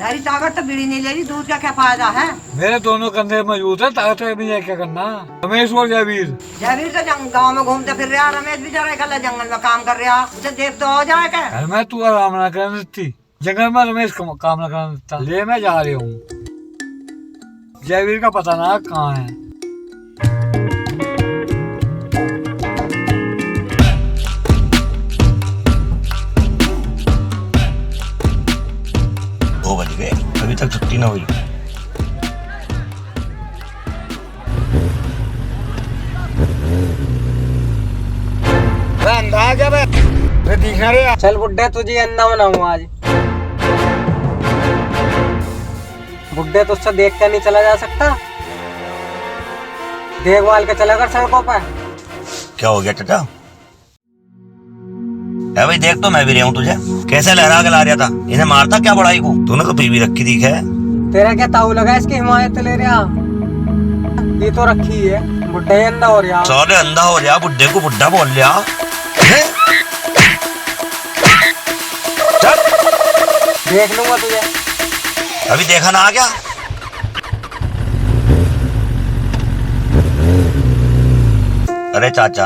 सारी ताकत तो बीड़ी नहीं ले रही, दूध का क्या फायदा है। मेरे दोनों कंधे मजबूत है, ताकत में मुझे क्या करना। रमेश और जयवीर तो गाँव में घूमते फिर रहा, रमेश भी जा रहा है जंगल में काम कर रहा, उसे देख तो हो जाए क्या। घर में तू आराम ना करने देती, जंगल में रमेश काम ना करने देता। ले मैं जा रही हूँ, जयवीर का पता ना कहाँ है। अभी तक छुट्टी ना हुई। अंधा क्या बे? दिख ना रहा। चल बुड्ढे तुझे अंधा बनाऊं आज। बुड्ढे तुझसे देख के नहीं चला जा सकता, देखभाल के चला कर सड़कों पर। क्या हो गया चाचा? है भाई, देख तो मैं भी रहा हूँ तुझे, कैसे लहरा के ला रहा था। इन्हें मारता क्या बड़ाई को? तूने तो पी भी रखी दिख है। तेरा क्या ताऊ लगा इसकी हिमायत ले रहा? ये तो रखी है, बुड्ढा ही अंधा हो रहा। साले अंधा हो रहा, बुड्ढे को बुड्ढा बोल लिया। चल देख लूंगा तुझे। अभी देखा ना आ गया। अरे चाचा,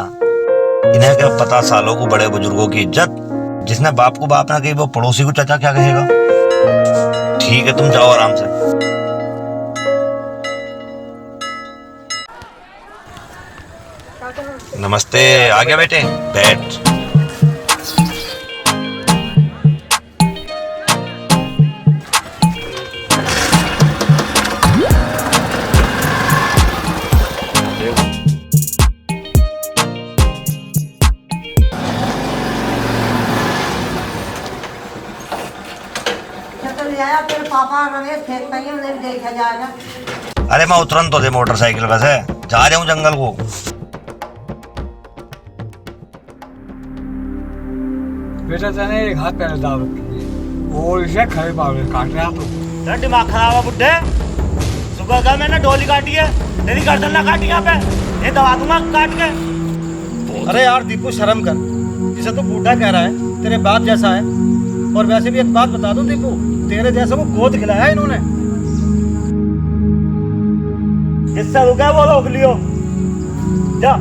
इन्हें क्या पता सालों को बड़े बुजुर्गों की इज्जत। जिसने बाप को बाप ना कही वो पड़ोसी को चाचा क्या कहेगा। ठीक है, तुम जाओ आराम से। नमस्ते। आ गया बेटे, बैठ। तेरे पापा रमेश खेत में ही, उन्हें भी देखा जाएगा। अरे मैं उतरन तो दे मोटरसाइकिल का से, जा रहा हूँ जंगल को। बेटा तेने एक हाथ पैर दाव रखी और इसे खड़े पावले काट रहा। तो दिमाग खराब है बुड्ढे। सुबह का मैंने डोली काटी है, तेरी गर्दन ना काटी यहाँ पे, ये दबा दूंगा काट के। अरे यार दीपू, शर्म कर। जिसे तू बूढ़ा कह रहा है, तेरे बाप जैसा है। और वैसे भी एक बात बता दूं दीपू, तेरे जैसा वो गोद खिलाया इन्होंने। जिससे रुका वो रोक लियो। जा।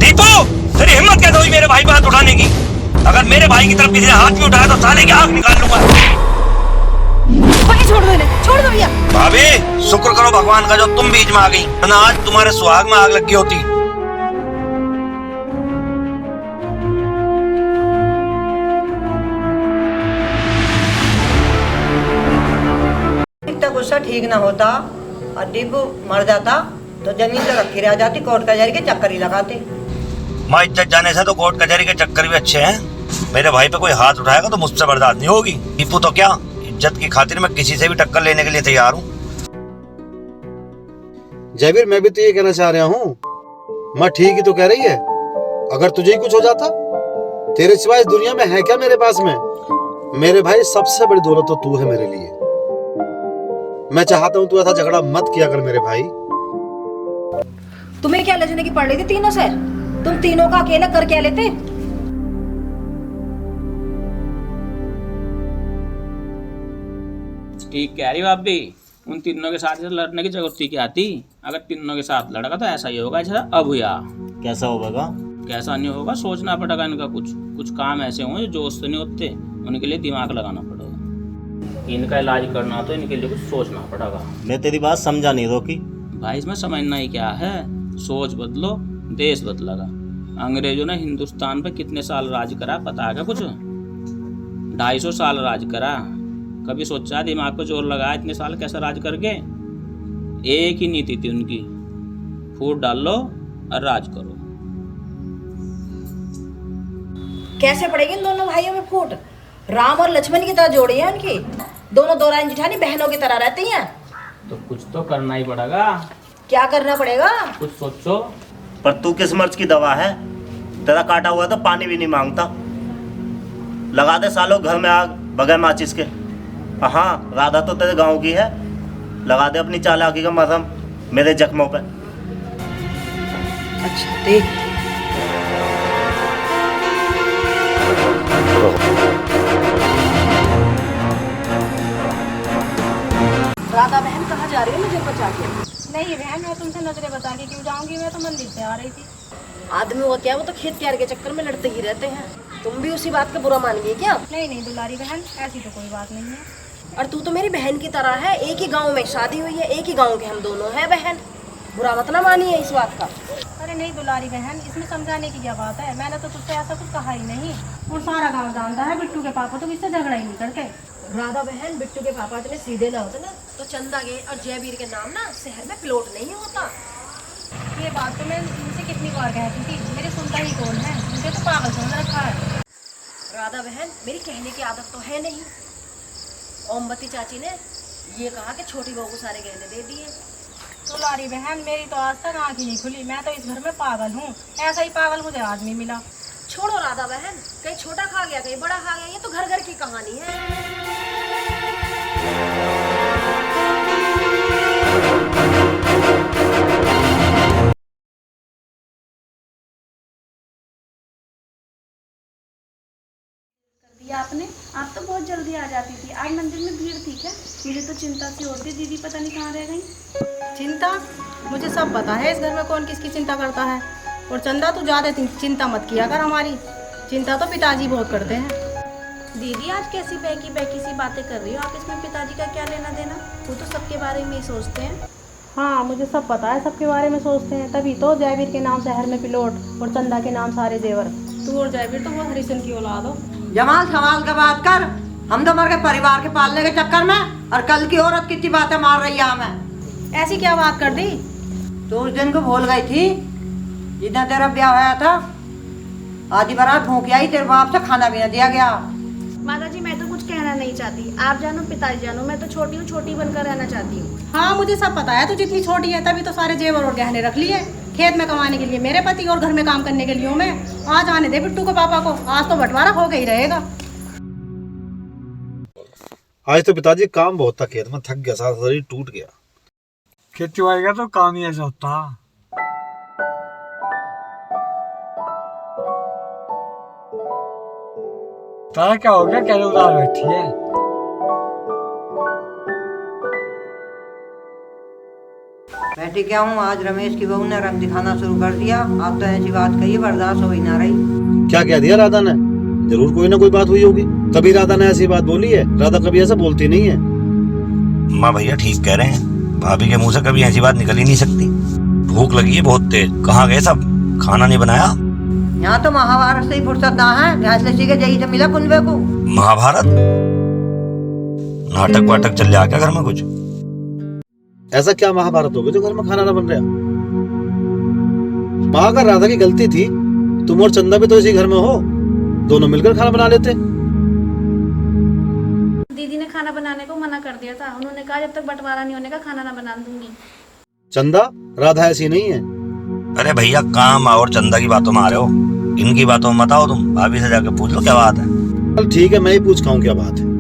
दीपू, तेरी हिम्मत कैसे हुई मेरे भाई पर हाथ उठाने की? अगर मेरे भाई की तरफ किसी ने हाथ भी उठाया तो साले की आंख निकाल लूंगा। छोड़ दो इन्हें, छोड़ दो भैया। भाभी, शुक्र करो भगवान का जो तुम बीच में आ गई, वरना आज तुम्हारे सुहाग में आग लगी होती। इतना गुस्सा ठीक ना होता और दीपू मर जाता तो जमीन तो रखी रह जाती, कोर्ट कचहरी के चक्कर ही लगाते। माँ, इज्जत जाने से तो कोर्ट कचहरी के चक्कर भी अच्छे हैं। मेरे भाई पे कोई हाथ उठाएगा तो मुझसे बर्दाश्त नहीं होगी। दीपू तो क्या, इज्जत की खातिर मैं किसी से भी टक्कर लेने के लिए तैयार हूँ। जयवीर, मैं भी तो ये कहना चाह रहा हूँ। माँ ठीक ही तो कह रही है। अगर तुझे ही कुछ हो जाता, तेरे सिवाय इस दुनिया में है क्या मेरे पास में? मेरे भाई, सबसे बड़ी दौलत तो तू है मेरे लिए। मैं चाहता हूँ तू ऐसा झगड़ा मत किया कर मेरे भाई। तुम्हें क्या लजने की पड़ रही थी तीनों से? तुम तीनों का अकेला कर क्या लेते? ठीक कह रही हो आप भी। उन तीनों के साथ लड़ने की जरूरत थी क्या थी? अगर तीनों के साथ लड़ेगा तो ऐसा ही होगा जैसा अब हुआ। कैसा होगा? कैसा नहीं होगा, सोचना पड़ेगा इनका। कुछ काम ऐसे होंगे जो जोश से नहीं होते, उनके लिए दिमाग लगाना पड़ेगा। इनका इलाज करना तो इनके लिए कुछ सोचना पड़ेगा। मैं तेरी बात समझा नहीं रोकी। भाई इसमें समझना ही क्या है, सोच बदलो देश बदलेगा। अंग्रेजों ने हिंदुस्तान पे कितने साल राज करा पता है क्या कुछ? 250 साल राज करा। कभी सोचा दिमाग पे जोर लगाया इतने साल कैसे राज करके? एक ही नीति थी उनकी, फूट डाल लो और राज करो। कैसे पड़ेगी इन दोनों भाइयों में फूट? राम और लक्ष्मण की तरह जोड़ी है उनकी, दोनों दौरान जिठानी बहनों की तरह रहती हैं। तो कुछ तो करना ही पड़ेगा। क्या करना पड़ेगा? कुछ सोचो। पर तू किस मर्ज की दवा है? तेरा काटा हुआ तो पानी भी नहीं मांगता। लगा दे सालों घर में आग बगैर माचिस के। हाँ, राधा तो तेरे गांव की है। लगा दे अपनी चालाकी का मरहम मेरे जख्मों पे। अच्छा देख, राधा बहन कहाँ जा रही है मुझे बचा के? नहीं बहन, मैं तुमसे नजरें बचा के क्यों जाऊंगी? मैं तो मंदिर से आ रही थी। आदमी होते हैं वो तो खेत क्यार के चक्कर में लड़ते ही रहते हैं। तुम भी उसी बात का बुरा मान गई क्या? नहीं नहीं दुलारी बहन, ऐसी तो कोई बात नहीं है। और तू तो मेरी बहन की तरह है, एक ही गांव में शादी हुई है, एक ही गांव के हम दोनों हैं बहन। बुरा मत ना मानिए इस बात का। अरे नहीं दुलारी बहन, इसमें समझाने की क्या बात है? मैंने तो तुझसे ऐसा कुछ कहा ही नहीं। और सारा गांव जानता है बिट्टू के पापा तो किससे झगड़ा ही नहीं करते। राधा बहन, बिट्टू के पापा इतने सीधे ना होते ना तो चंदा के और जयवीर के नाम ना शहर में प्लॉट नहीं होता। ये बात तो मैं तुमसे कितनी बार कहती थी, मेरे सुनता ही कौन है? मुझे तो पागल समझ रखा है। राधा बहन, मेरी कहने की आदत तो है नहीं। ओमवती चाची ने ये कहा कि छोटी बहू को सारे गहने दे दिए। दुलारी बहन, मेरी तो आज तक आँख ही नहीं खुली। मैं तो इस घर में पागल हूँ। ऐसा ही पागल मुझे आदमी मिला। छोड़ो राधा बहन, कहीं छोटा खा गया कहीं बड़ा खा गया, ये तो घर घर की कहानी है। दिया आपने, आप तो बहुत जल्दी आ जाती थी। आज मंदिर में भीड़ थी क्या? मुझे तो चिंता सी होती, दीदी पता नहीं कहाँ रह गई। चिंता? मुझे सब पता है इस घर में कौन किसकी चिंता करता है। और चंदा तू ज़्यादा चिंता मत किया कर हमारी। चिंता तो पिताजी बहुत करते हैं। दीदी आज कैसी बहकी बहकी सी बातें कर रही हो आप? इसमें पिताजी का क्या लेना देना? वो तो सबके बारे में ही सोचते हैं। हाँ मुझे सब पता है, सबके बारे में सोचते हैं। तभी तो जयवीर के नाम शहर में प्लॉट और चंदा के नाम सारे जेवर। तू और जयवीर तो बहुत हरिशन की औलाद हो। जमाल सवाल का बात कर। हम तो मर के परिवार के पालने के चक्कर में और कल की औरत कितनी बातें मार रही है हमें। ऐसी क्या बात कर दी? तो उस दिन को भूल गई थी जितना तेरा ब्याह होया था। आधी बारात भूख आई, तेरे बाप से खाना भी न दिया गया। माता जी मैं तो कुछ कहना नहीं चाहती, आप जानो पिताजी जानो, मैं तो छोटी हूँ, छोटी बनकर रहना चाहती हूँ। हाँ मुझे सब पता है, तू जितनी छोटी है तभी तो सारे जेवर और गहने रख लिए। खेत में कमाने के लिए मेरे पति और घर में काम करने के लिए मैं। आज आने दे बिट्टू को पापा को, आज तो बंटवारा हो गई रहेगा। आज तो पिताजी काम बहुत था, खेत में थक गया, सारा शरीर टूट गया। खेती बाड़ी का तो काम ही ऐसा होता। तारा क्या हो गया? क्या उदास बैठी है? बैठी क्या हूँ, आज रमेश की बहू ने रंग दिखाना शुरू कर दिया। आप तो ऐसी बात कही बर्दाश्त हो ही ना रही। क्या कह दिया राधा ने? जरूर कोई ना कोई बात हुई होगी, तभी राधा ने ऐसी बात बोली है। राधा कभी ऐसा बोलती नहीं है। माँ भैया ठीक कह रहे हैं, भाभी के मुंह से कभी ऐसी बात निकल ही नहीं सकती। भूख लगी है बहुत तेज। कहाँ गए सब? खाना नहीं बनाया? यहाँ तो महाभारत से ही फुर्सत ना है। घास लसी के जही से मिला कुंबे को। महाभारत? नाटक वाटक चल रहा क्या घर में कुछ? ऐसा क्या महाभारत हो गया जो घर में खाना ना बन रहा? माँ का राधा की गलती थी, तुम और चंदा भी तो इसी घर में हो, दोनों मिलकर खाना बना लेते। दीदी ने खाना बनाने को मना कर दिया था, उन्होंने कहा जब तक बंटवारा नहीं होने का खाना ना बना दूंगी। चंदा, राधा ऐसी नहीं है। अरे भैया काम और चंदा की बातों में आ रहे हो, इनकी बातों में मत आओ। तुम भाभी से जाकर पूछ लो क्या बात है। चल ठीक है, मैं ही पूछता हूँ क्या बात है।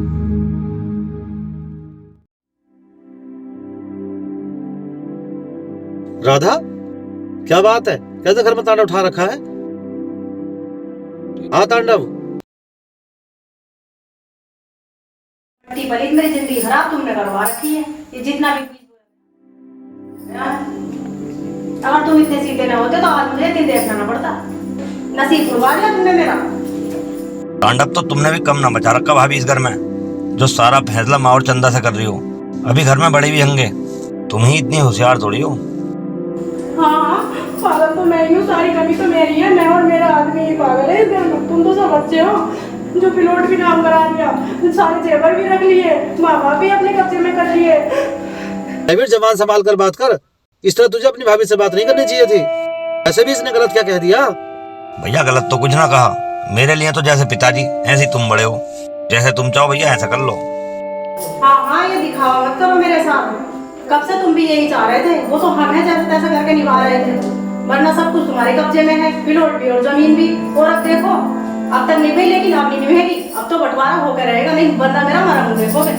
राधा, क्या बात है? कैसे घर में तांडव उठा रखा है? हाँ तांडव। मेरी जिंदगी खराब तुमने करवा रखी है। ये जितना भी अगर तुम इतने सीधे ना होते तो आज मुझे दिन देखना ना पड़ता। नसीब खुलवा दिया तुमने मेरा। तांडव तो तुमने भी कम ना बचा रखा भाभी इस घर में, जो सारा फैसला माँ और चंदा से कर रही हो। अभी घर में बड़े भी होंगे, तुम ही इतनी होशियार थोड़ी हो। हाँ पागल तो मैं ही हूँ, सारी कमी तो मेरी है। मैं और मेरा आदमी ही पागल है इस घर में। तुम तो सब बच्चे हो जो प्लॉट भी नाम करा दिया, सारे जेवर भी रख लिए, माँ बाप भी अपने कब्जे में कर लिए। जबान संभाल कर बात कर। इस तरह तुझे अपनी भाभी से बात नहीं करनी चाहिए थी। ऐसे भी इसने गलत क्या कह दिया? भैया गलत तो कुछ ना कहा। मेरे लिए तो जैसे पिताजी ऐसे ही तुम बड़े हो। जैसे तुम चाहो भैया ऐसा कर लो। हाँ हाँ ये दिखावा मत करो मेरे साथ। कब से तुम भी यही चाह रहे थे, वो तो हमें जैसे तैसे करके निभा रहे थे। वरना सब कुछ तुम्हारे कब्जे में है, प्लॉट भी और जमीन भी। और अब देखो, अब तक निभाई लेकिन अब नहीं निभेगी। अब तो बंटवारा होकर रहेगा, नहीं वरना मेरा मरा मुंह देखोगे।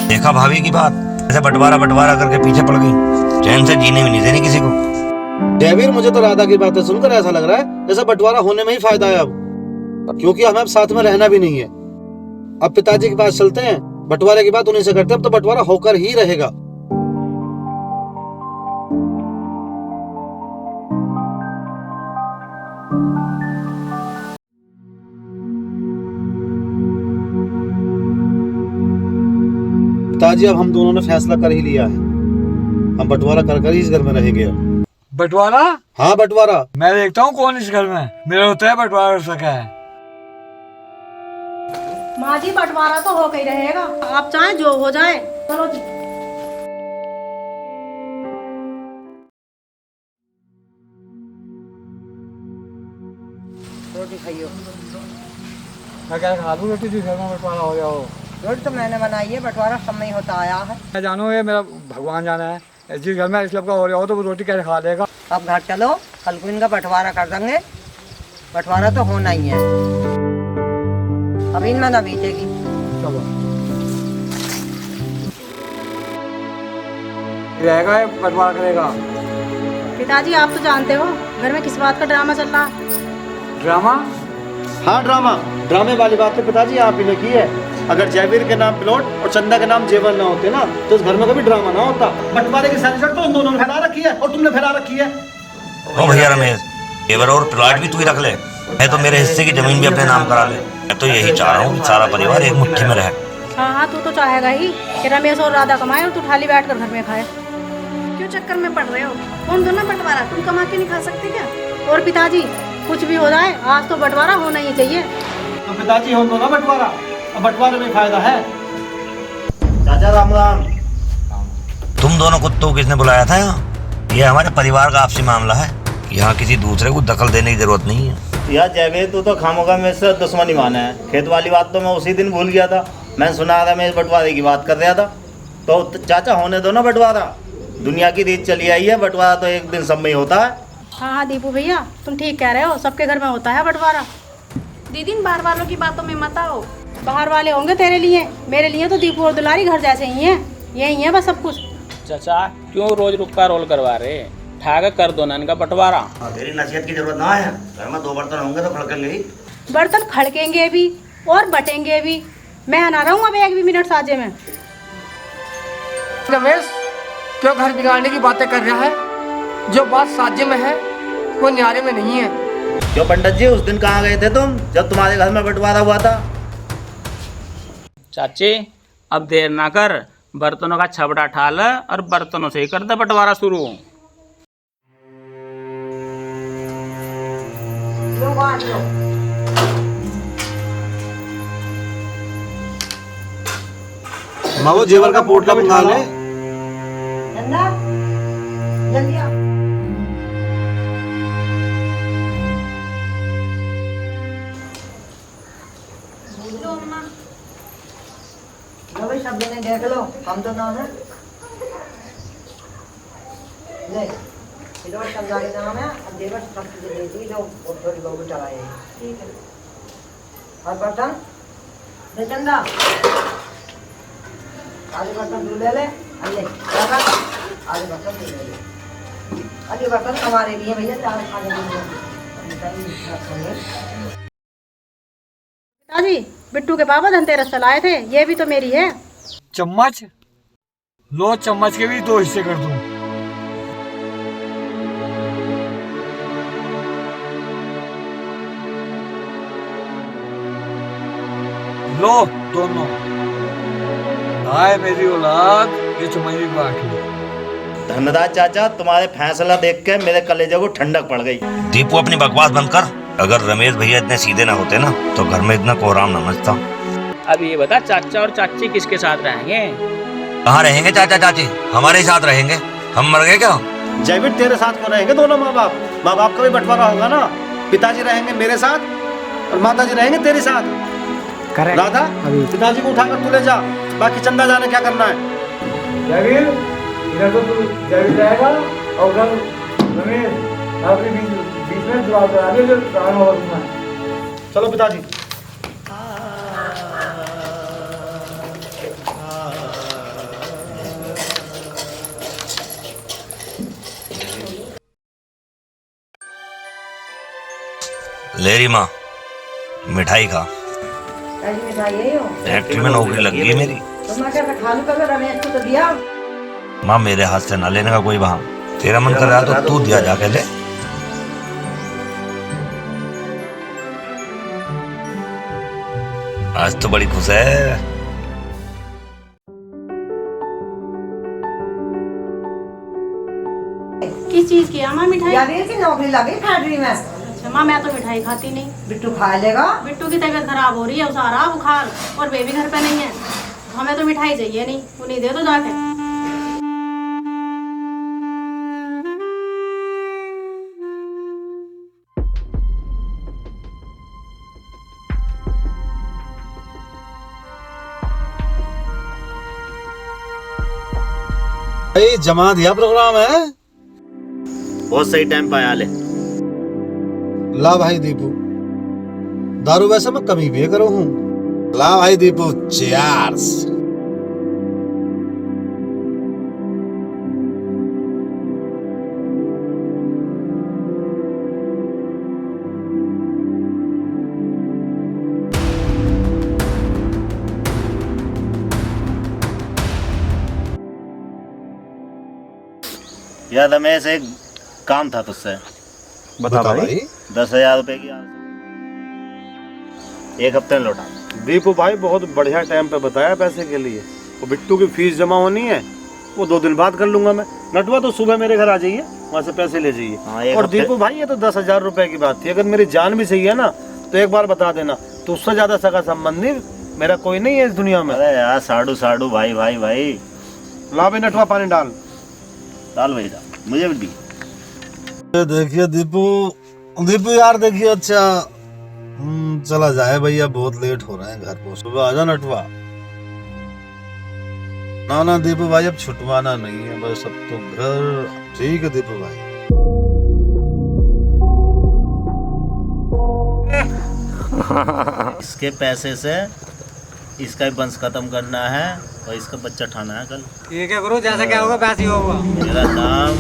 देखा भाभी की बात, ऐसे बंटवारा बंटवारा करके पीछे पड़ गई। चैन से जीने भी नहीं देनी किसी को। जयवीर, मुझे तो राधा की बातें सुनकर ऐसा लग रहा है जैसा बंटवारा होने में ही फायदा है अब, क्योंकि हमें अब साथ में रहना भी नहीं है। अब पिताजी के पास चलते हैं, बंटवारे की बात उन्हीं से करते हैं। अब तो बंटवारा होकर ही रहेगा। पिताजी अब हम दोनों ने फैसला कर ही लिया है, हम बंटवारा कर कर ही इस घर में रहेंगे अब। बंटवारा? हाँ बंटवारा। मैं देखता हूँ कौन इस घर में मेरा होता है बंटवारा हो सका है। माँ जी बंटवारा तो हो गई रहेगा, आप चाहे जो हो जाए। चलो जी। रोटी खाइयो। मैं क्या खा लूँ रोटी, जिस घर में बंटवारा हो गया हो। रोटी तो मैंने बनाई है, बंटवारा सब में ही होता आया है। मैं जानू ये मेरा भगवान जाना है, जिस घर में इसलिए का हो रहा हो तो वो रोटी कैसे खा लेगा। अब घर चलो, कल को इनका बंटवारा कर देंगे। बंटवारा तो होना ही है, अब इनमें ना बीतेगी। चलो रहेगा ये बंटवारा करेगा। पिताजी आप तो जानते हो घर में किस बात का ड्रामा चल रहा है। ड्रामा? हाँ ड्रामा, ड्रामे वाली बात तो पिताजी आप ही ने की है। अगर जयवीर के नाम प्लॉट और चंदा के नाम जेवर ना होते ना तो इस घर में कभी ड्रामा ना होता। बंटवारे की सारी शर्त तो उन दोनों ने फैला रखी है और तुमने फैला रखी है। ओ भैया रमेश, जेवर और प्लॉट भी तू ही रख ले, मैं तो मेरे हिस्से की जमीन भी अपने नाम करा ले। मैं तो यही चाह रहा हूँ कि सारा परिवार एक मुट्ठी में रहे। हाँ तू तो चाहेगा ही कि रमेश और राधा कमाए और तू थाली बैठ कर घर में खाए। क्यों चक्कर में पड़ रहे हो? कौन दो ना बंटवारा, तुम कमा के नहीं खा सकते क्या? और पिताजी कुछ भी हो जाए आज तो बंटवारा होना ही चाहिए। तो पिताजी हम दोनों बंटवारा, अब बंटवारे में फायदा है। चाचा राम राम। तुम दोनों कुत्तों को किसने बुलाया था यहाँ? ये हमारे परिवार का आपसी मामला है, यहाँ किसी दूसरे को दखल देने की जरूरत नहीं है। यार जयवीर तू तो खामोगा मेरे से दुश्मनी माना है। खेत वाली बात तो मैं उसी दिन भूल गया था, मैंने सुना था मैं बंटवारे की बात कर रहा था। तो चाचा होने दो ना बंटवारा, दुनिया की रीत चली आई है, बंटवारा तो एक दिन सब में ही होता है। हाँ दीपू भैया तुम ठीक कह रहे हो, सबके घर में होता है बंटवारा। दीदी इन बाहर वालों की बातों में मत आओ। बाहर वाले होंगे तेरे लिए, मेरे लिए तो दीपू और दुलारी घर जैसे ही हैं, यही है बस सब कुछ। चाचा क्यों रोज रुक्का रोल करवा रहे? ठाक कर दो ना इनका बंटवारा। तेरी नसीहत की जरूरत ना है, घर में 2 बर्तन होंगे तो खड़केंगे ही। बर्तन खड़केंगे भी और बटेंगे भी, मैं ना रहूँ अब एक भी मिनट साजे में। रमेश क्यों घर बिगाड़ने की बातें कर रहा है? जो बात साजे में है वो न्यारे में नहीं है। क्यों पंडित जी उस दिन कहाँ गए थे तुम जब तुम्हारे घर में बंटवारा हुआ था? चाची अब देर ना कर, बर्तनों का छबड़ा ठाल और बर्तनों से ही कर दे बंटवारा शुरू। माँ वो जेवर का पोटला बिठा ले। चंदा जल्दी आ। लो भाई सब जने देख लो, हम तो ना है। ले इधर चंदा के नाम है, अब देवर सब चीजें दे दी, लो और थोड़ी बहुत चलाए। ठीक है और बर्तन दे चंदा, आधे बर्तन तू ले ले, अले आधे बर्तन तू ले ले। आधे बर्तन हमारे लिए भैया, चार खाने के लिए। पिताजी बिट्टू के पापा धनतेरस चलाए थे, ये भी तो मेरी है। चम्मच लो, चम्मच के भी 2 हिस्से कर दूं। लो दोनों, हाय मेरी औलाद, ये तुम्हारी बात है। धन्यवाद चाचा, तुम्हारे फैसला देख के मेरे कलेजे को ठंडक पड़ गई। दीपू अपनी बकवास बंद कर, अगर रमेश भैया इतने सीधे ना होते ना तो घर में इतना कोहराम न मचता। अब ये बता चाचा और चाची किसके साथ रहेंगे? कहाँ रहेंगे चाचा चाची? हमारे साथ रहेंगे, हम मर गए क्या? जयवीर तेरे साथ क्यों रहेंगे दोनों माँ बाप? माँ बाप का भी बंटवारा होगा ना, पिताजी रहेंगे मेरे साथ और माताजी रहेंगे तेरे साथ। राधा पिताजी को उठाकर तू ले जा, बाकी चंदा जाने क्या करना है। जयवीर इधर तो तू जयवीर रहेगा और उधर रमेश आपके बीच में दुआ करा दे, जो काम होगा तुम्हारा। चलो पिताजी। लेरी माँ मिठाई खा, ऐसी मिठाई है यो। फैक्ट्री में नौकरी लग गई मेरी। तो मैं क्या खा लूं, कल रमेश को तो दिया। माँ मेरे हाथ से ना लेने का कोई बहाना, तेरा मन कर रहा तो तू दिया जाके ले। आज तो बड़ी खुश है। चीज की है माँ मिठाई? जावेद की नौकरी लगी फैक्ट्री में। अच्छा माँ, मैं तो मिठाई खाती नहीं। बिट्टू खा लेगा। बिट्टू की तबीयत खराब हो रही है, उसे आ रहा बुखार, और बेबी घर पे नहीं है। हमें तो मिठाई चाहिए नहीं, उन्हें दे दो जाके। भाई जमा दिया प्रोग्राम है। बहुत सही टाइम पाया ले। ला भाई दीपू, दारू वैसे मैं कमी भी करो हूँ। ला भाई दीपू, चीयर्स। यार रमेश, एक काम था तुझसे। बता भाई। 10,000 रुपए की एक हफ्ते में लौटा। दीपू भाई बहुत बढ़िया टाइम पे बताया पैसे के लिए। वो बिट्टू की फीस जमा होनी है, वो 2 दिन बाद कर लूंगा मैं। नटवा तो सुबह मेरे घर आ जाइए, वहाँ से पैसे ले जाइए। और दीपू भाई ये तो 10,000 रुपए की बात थी। अगर मेरी जान भी सही है ना तो एक बार बता देना, तो उससे ज्यादा सगा संबंधी मेरा कोई नहीं है इस दुनिया में। अरे यार साडू साडू भाई भाई भाई। ला भाई नटवा, पानी डाल भाई डाल, मुझे भी दी। देखिए दीपू, दीपू यार देखिए, अच्छा चला जाए भैया, बहुत लेट हो रहे हैं घर पर। सुबह आजा नटवा। ना ना दीपू भाई, अब छुटवाना नहीं है बस, अब तो घर। ठीक है दीपू भाई। इसके पैसे से इसका ही वंश खत्म करना है और इसका बच्चा ठाना है कल। ठीक है गुरु, जैसा क्या होगा वैसे ही होगा। मेरा नाम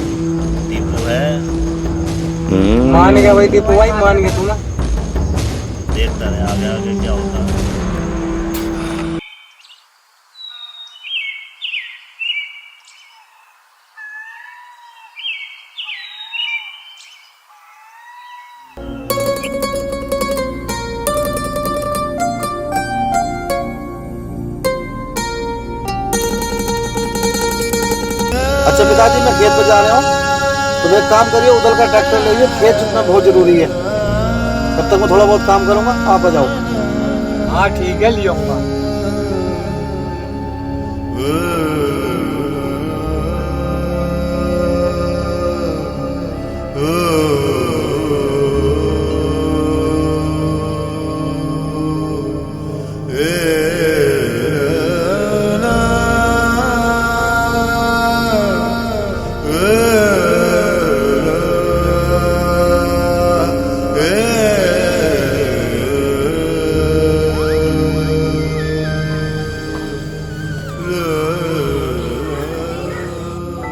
दीपू है। मान गया भाई दीपू भाई, मान गया तू ना। देखता रहे आगे आगे क्या होता है। अच्छा पिताजी, मैं खेत पे जा रहा हूँ, तो एक काम करिए, उधर का ट्रैक्टर ले लीजिए, खेत जुतना बहुत जरूरी है। तब तक मैं थोड़ा बहुत काम करूंगा, आप आ जाओ। हाँ ठीक है, ले आऊंगा।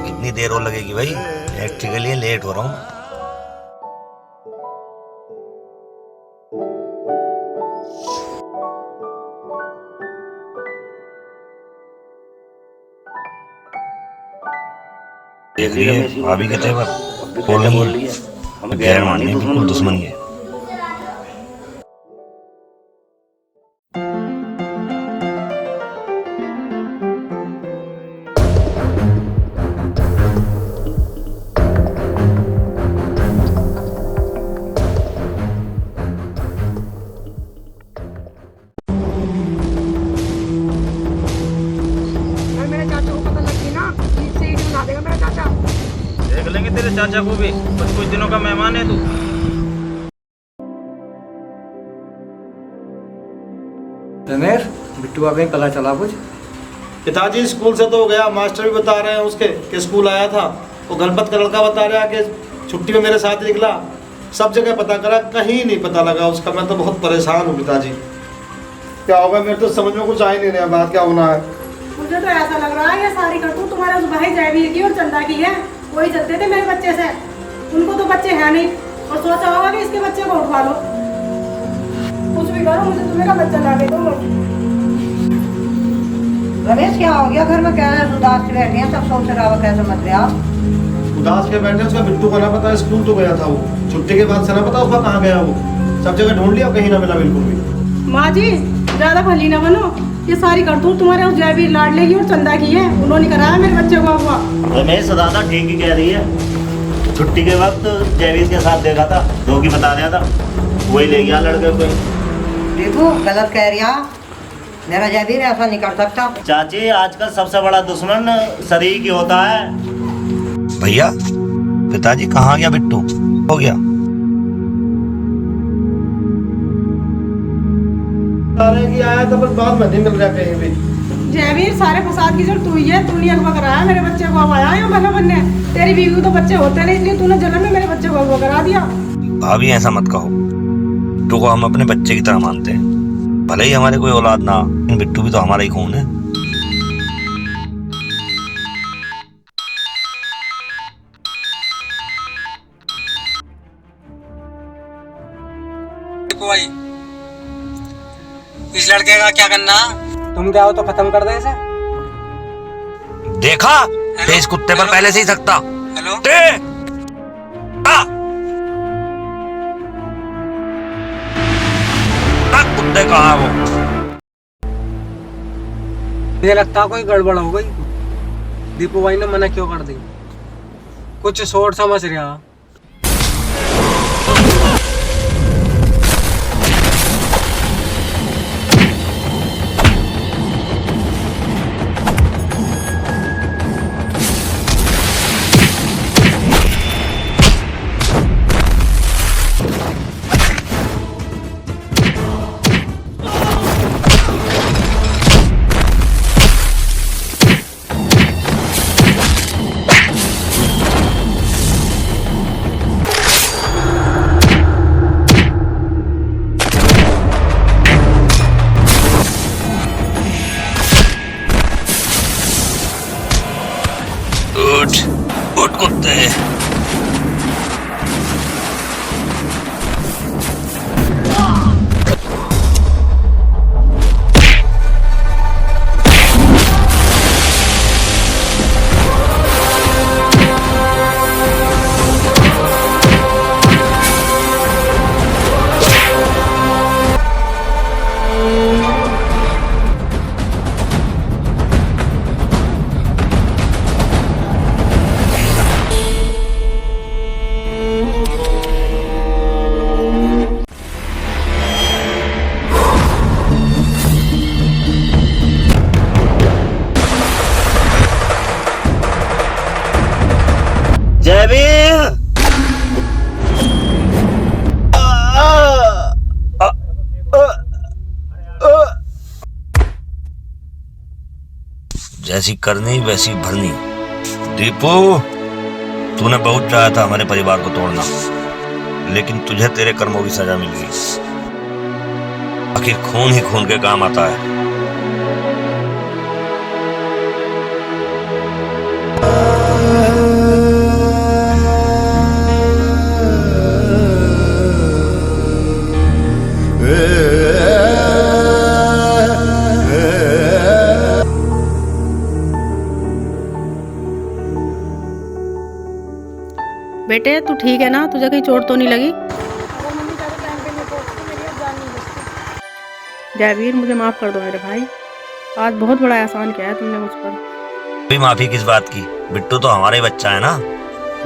कितनी देर और लगेगी भाई? इलेक्ट्रिक के लिए लेट हो रहा हूँ। देख लिए भाभी के तेवर बोल रही है, गैर मानी बिल्कुल दुश्मनी है। देख लेंगे तेरे चाचा को भी, बस कुछ दिनों का मेहमान है तू। रमेश, बिट्टू का कहीं पता चला कुछ? पिताजी स्कूल से तो गया, मास्टर भी बता रहे हैं उसके कि स्कूल आया था। वो गणपत का लड़का बता रहा है कि छुट्टी में मेरे साथ निकला। सब जगह पता करा, कहीं नहीं पता लगा उसका। मैं तो बहुत परेशान हूँ पिताजी। क्या होगा, मेरे तो समझ में कुछ आ ही नहीं रहा बात क्या होना है। मुझे तो ऐसा लग रहा है ये सारी करतूत तुम्हारे उस भाई जयवीर की और चंदा की है। वही चलते थे मेरे बच्चे से, उनको तो बच्चे हैं नहीं, और सोचा होगा कि इसके बच्चे को उठवा लो। कुछ भी करो, मुझे तुम्हें का बच्चा ला के दो। रमेश क्या हो गया घर में? क्या है, उदास के बैठे हैं सब, सोच रहा कैसे मत रहे आप? उदास के बैठे, उसका बिट्टू को ना पता, स्कूल तो गया था वो। छुट्टी के बाद से ना पता उसका कहाँ गया वो। सब जगह ढूंढ लिया, कहीं ना मिला बिल्कुल भी। माँ जी ज्यादा भली ना बनो, ये सारी करतूत तुम्हारे उस जयवीर लाडले की और चंदा की है। उन्होंने कराया मेरे बच्चे को हुआ। रमेश दादा ठीक ही कह रही है। छुट्टी के वक्त जयवीर के साथ देखा था, धोखी बता दिया था, वही ले गया लड़के को। देखो गलत कह रहा, मेरा जयवीर ऐसा नहीं कर सकता। चाची आजकल सबसे बड़ा दुश्मन शरीर की होता है। भैया पिताजी कहाँ गया बिट्टू? हो गया आया था, बस बात में नहीं मिल रहा कहीं भी। जयवीर सारे फसाद की जड़ तू ही है, तूने अगवा कराया मेरे बच्चे को। अब आया है भला बनने, तेरी बीवी को तो बच्चे होते नहीं, इसलिए तूने जन्म में मेरे बच्चे को अगवा करा दिया। भाभी ऐसा मत कहो, बिट्टू को हम अपने बच्चे की तरह मानते हैं। भले ही हमारे कोई औलाद ना, लेकिन बिट्टू भी तो हमारा ही खून है। देखो भाई, इस लड़के का क्या करना? तुम क्या हो तो खत्म कर दे इसे। देखा तेज कुत्ते पर पहले से ही सकता। हेलो कुत्ते कहाँ वो? मुझे लगता है कोई गड़बड़ हो गई। दीपू भाई ने मना क्यों कर दी? कुछ सोच समझ रहा। उठ कुत्ते। जैसी करनी वैसी भरनी। दीपू तूने बहुत चाहा था हमारे परिवार को तोड़ना, लेकिन तुझे तेरे कर्मों की सजा मिल गई। आखिर खून ही खून के काम आता है। बेटे तू ठीक है ना? तुझे कहीं चोट तो नहीं लगी? जयवीर मुझे माफ कर दो मेरे भाई, आज बहुत बड़ा एहसान किया है तुमने मुझ पर। भी माफी किस बात की? बिट्टू तो हमारा ही बच्चा है ना।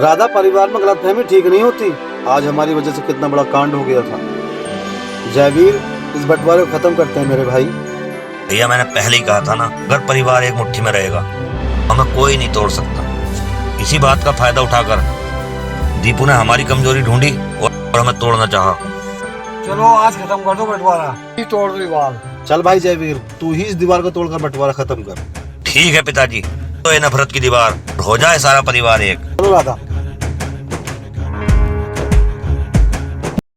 राधा, परिवार में गलतफहमी ठीक नहीं होती। आज हमारी वजह से कितना बड़ा कांड हो गया था। जयवीर इस बंटवारे को खत्म करते हैं मेरे भाई। भैया मैंने पहले ही कहा था ना, अगर परिवार एक मुट्ठी में रहेगा हमें कोई नहीं तोड़ सकता। इसी बात का फायदा उठाकर दीपू ने हमारी कमजोरी ढूंढी और हमें तोड़ना चाहा। चलो आज खत्म कर दो बंटवारा, तोड़ दो दीवार। चल भाई जयवीर, तू ही इस दीवार को तोड़कर बंटवारा खत्म कर। ठीक है पिताजी, तो ये नफरत की दीवार हो जाए सारा परिवार एक। चलो राधा।